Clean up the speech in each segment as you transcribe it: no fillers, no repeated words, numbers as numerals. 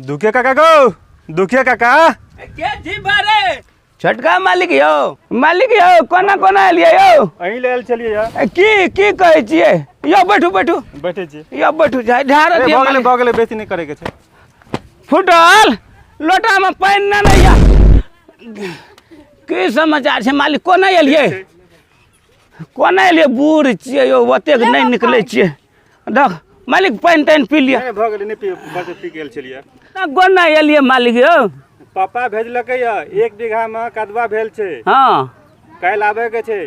दुखिया काका गो दुखिया काका के जी बारे छोटका मालिक यो कोना कोना एलिए यो अहीं ले चलिए यार की कहै छियै यो बैठू बैठे छी यो बैठू जा ढार दिए बगले बेसी नहीं करे के छै फुटल लोटा में पानी ना या की समाचार छै मालिक कोना एलिए बूढ़ छियै यो ओतेक नहीं निकले छियै देख मालिक पानी तानी पी लिया नहीं भ गेलै नहीं पी के चलिए कोना एलिए मालिक यो पापा भेजलकै या 1 बीघा में कदवा भेल छै हां काल आबे के छै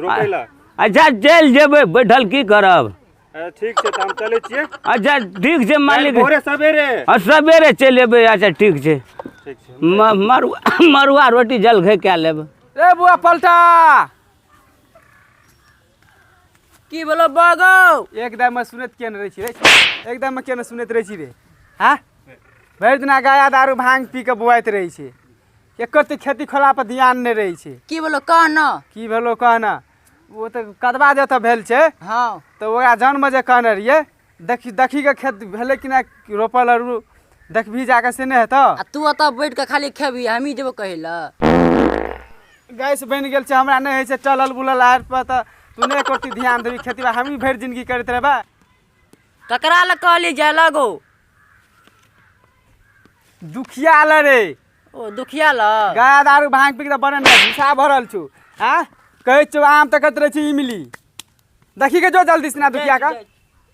रोपै ला अच्छा चल जेबै बैठल की करब ठीक छै त हम चलै छियै अच्छा ठीक छै मालिक भोरे सवेरे चल एबै अच्छा ठीक छै मरुआ रोटी जलखै कए लेब रे बुआ पलटा की बोलो बागो एकदम में सुनत केन रही छी रे एकदम में केन सुनत रही छी रे हां भरि दिना गाया दारू भांग पी के बुआइत रही छी एकर त खेती खोला पर ध्यान नहीं रही छी की बोलो कहना वो तो कदवा जे त भेल छै हां तो ओकरा जन्म जे कहने रहिए देखी के खेत भेले कि ना रोपल आरू देखबी जाके से नहीं हेत आ तू अत बैठ के खाली खेबी हमी जेबो कहिला गैस बन गेल छै हमरा नहीं है छै चलल बुलल आर पर त तू नहीं करती ध्यान देबी खेती बा हमी भरि जिंदगी करत रहबा ककरा ल कहली जा लगो दुखिया ल रे ओ दुखिया ल गाया दारू भांग पी के बनन हिस्सा भरल छु हां कहै छु आम तकत रहे छी इमली देखी के जो जल्दी से ना दुखिया का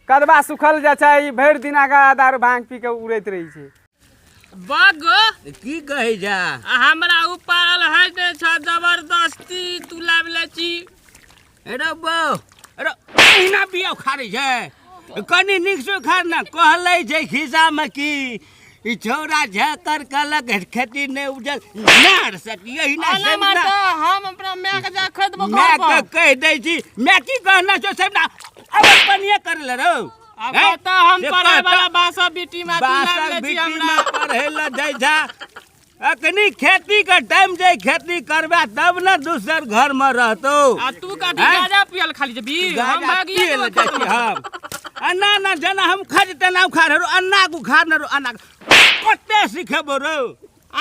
कदवा सुखल जा छै भरि दिना गाया दारू भांग पी के उड़ैत रही छै बागो की कहै जा हमरा ऊपर है ने छ जबरदस्ती तू लावले छी अरे बो अरे इना बिया खारे छै कनी निक से खा ना कहलै छै खिसा में की ई छोरा झकर कलक खेती नहीं उपजल मार सकी यही ना से हम अपना माय के जा खरीदबो मैं के कह दै छी मैं की कहना छो सब ना अब पनिए कर ले रो अब त हम पढ़े वाला बासा बेटी में तू लावले छी हमरा पढ़े ल जाय जा अखनी खेती का टाइम जे खेती करबा तब ना दूसर घर में रहतो आ तू का गाजा पियल खाली जेबी हम भागिए हम अन्ना ना जना हम खजते ना खा रो अन्ना को खा न रो अन्ना कते सिखेबो रो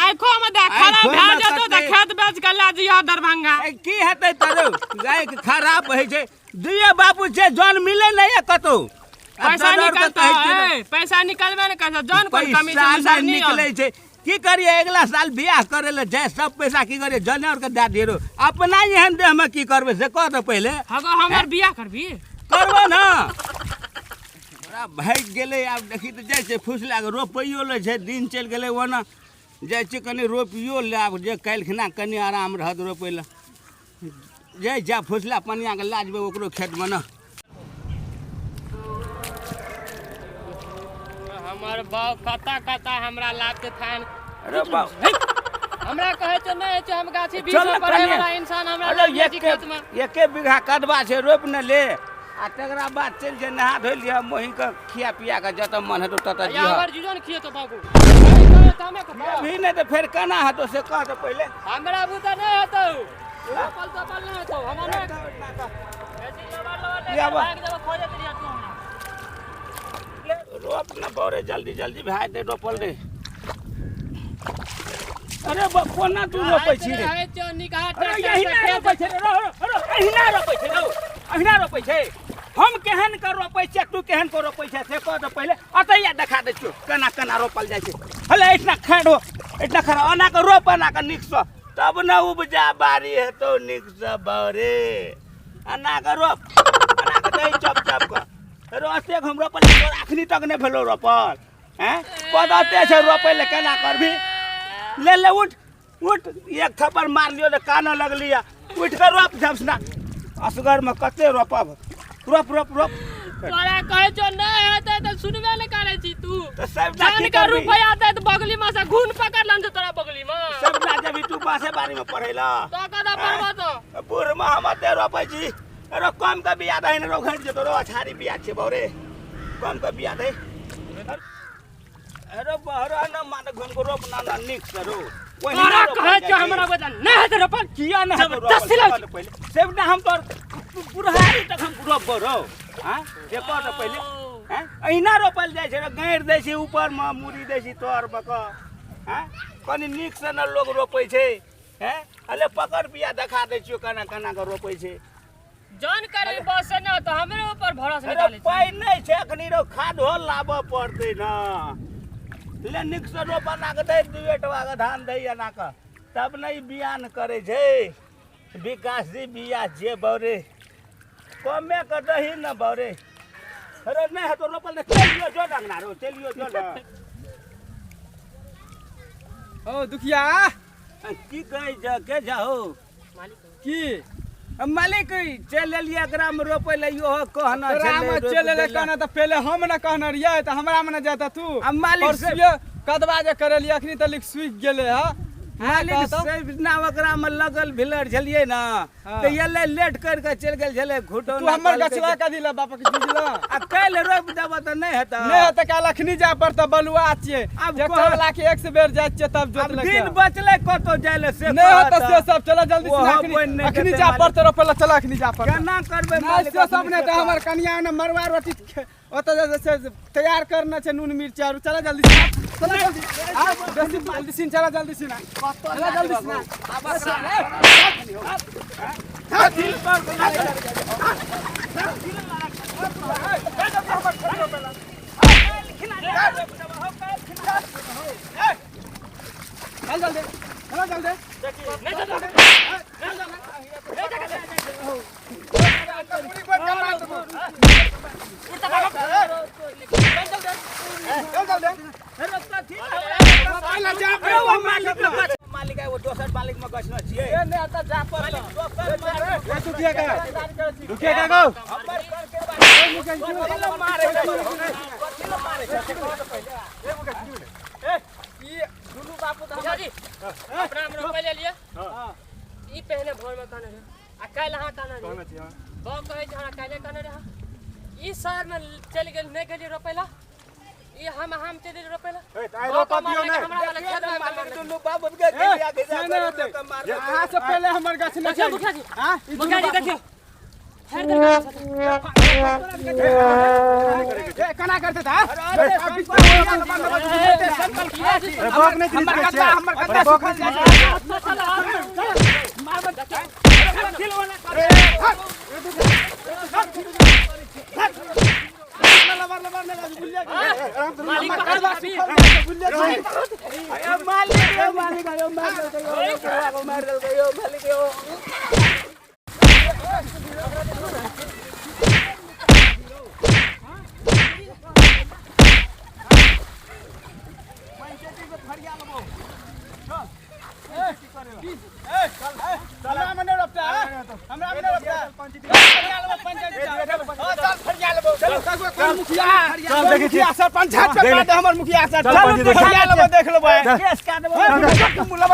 आंखों में देख खराब भ जतो त खेत बेच के ला जिया दरभंगा की हेतै तरो गाय के खराब होय छै दुइये बाबू छै जन मिले नहीं कतो पैसा निकलबे न कर जन कोई कमीशन नहीं निकले छै की करिए अगला साल बियाह करे ले जाय सब पैसा की करे जनेर के दे दियो अपना एहन देह में की करबे से कह दो पहले हगो हमर बियाह करबी करबो ना बड़ा भाग गेले आब देखी त जाय छै फुसला के रोपइयो ले छै दिन चल गेले ओना जाय छै कनी रोपियो ले आब जे कालखना कनी आराम रहत रोपै ले जाय जा फुसला पनिया के लाजबे ओकरो खेत में ना हमर बाप कता हमरा लाते थान अरे बाप हमरा कहे छ नहीं छ हम गाछी बीच में पढ़े वाला इंसान हमरा ये खेत में एके बीघा कदवा छै रोप न ले आ तकरा बाद चल जे नहा धोइ लिया मोही के खिया पिया के जत मन हेतो तत जी हमर जीवन खिए तो बाबू भी नहीं तो फिर कना हतो से कह तो पहले हमरा बुता नहीं हतो पल तो पल नहीं हतो हम नहीं ऐसी लवर ले भाग जब खोजे दिया तू हमरा रोप न बोरे जल्दी भाई दे रोपल दे अरे कोना तू रोपै छी रे अरे यही ना रोपै छै रो अहिना रोपै छै हम केहन कर रोपै छै तू केहन को रोपै छै से कह दे पहले अतैया देखा दे छियो केना रोपल जाय छै हले इतना खड़ो इतना खड़ा अना के रोप अना के निक से तब न उपजा बारी हेतो निक से बारे अना के रोप अना के दे चप के रोते हम रोपल अखनी तक नहीं भेलो रोपल हैं पदते छै रोपै ले केना करबी ले उठ एक थप्पड़ मार लियो तो काना लगलिया उठ कर रोप झपसना असगर में कते रोपब रोप तोरा कहे जो नहीं हेते तो सुनबे नहीं करे छी तू तो सब जान के रुपया दे तो बगली में से घून पकड़ लन तोरा बगली में सब ना जब तू पासे बारी में पढ़ेला तो कदा पढ़बो तो बुढ़ में हम ते रोपै छी अरे कम का बिया दे न रो घट जतो रो अछारी बिया छे बौरे कम का बिया दे अरे बहरा न मान घन को रोप ना निक करो तोरा कहे जो हमरा बता नहीं हेते रोपल किया न जबरदस्त सिला पहले सब ना हम तोर बुढ़ारी तक हम रोप रो हां देखो तो पहले हैं अहिना रोपल जाइ छै गाड़ि दै छै ऊपर में मूड़ी दै छै तोर में क हैं कनी नीक से न लोग रोपै छै हैं अले पकड़ बिया देखा दै छियो केना केना के रोपै छै जानकारी बस न तो हमरे ऊपर भरोसा अरे निकाले पाइ नहीं छै अखनी रो खाद हो लाबऽ पड़तै न ले नीक से रोपना के दे दुएटवा के धान दै एना के तब नहीं बियान करे छै विकास जी बिया जे बौरे कमे के दही न बौरे अरे नहीं है तो रोपल न चलियो जो डंगना रो चलियो जो न ओ दुखिया की कहे जा के जाओ की मालिक चल एलिया ग्राम रोपे ले यो कहना राम चल ले कहना त पहले हम न कहना रिया त हमरा में न जाता तू अब मालिक से कदवा जे करलिए अखनी तलिक सुख गेले ह मालिक से बिना ओकरा में लगल भिलर झलिए ना तो ये लेट कर के चल गेल झले घुटो तू हमर गछवा का दिला बाप के बुझला आ कल रोप देब त नहीं हेता नहीं हेता काल अखनी जा पर त बलुआ छिए अब ट्रैक्टर वाला के एक से बेर जाय छिए तब जोत अब लगे दिन बचले कतो जाइले से नहीं होता से सब चला जल्दी से ओहो अखनी बन नहीं अखनी देते जा पर मालिक। त रोपला चला अखनी जा पर केना करबे नहीं मालिक से सब ने त हमर कन्या ने मरवा रोटी ओत से तैयार करना छै नून मिर्च आरु चला जल्दी से चला जल्दी जल्दी से चला जल्दी से ना चला जल्दी से ना चल जल्दी चला जल्दी मालिक है वो दोसर मालिक में गछना छिए ए ने आता जा पर दुखिया का गो हमर कर के बात मारे ई दुनु बापू त बुझा जी अपना हम रोपे ले लिए ई पहले भोर में कहने रहे आ काल हां कहने रहे बहु कहे जे हां काले कहने रहे ई शहर में चल गेल नहीं गेली रोपेला ई हम चल रोपेला आइ रोपा दियो ने हमरा वाला खेत में मालिक दुनु बाबू के गेलिया के जा यहाँ से पहले हमर गाछ न देखियो मुखिया जी हां मुखिया जी देखियो हर दिन कना करते था बक नहीं हमर दिस कता हमर कता बक मालिक हमरा मने रोपता हमरा मने रोपता चल देखै छी सरपंच हाथ पे काट हमर मुखिया सर सरपंच देख देख लेबै केस का देबो मुला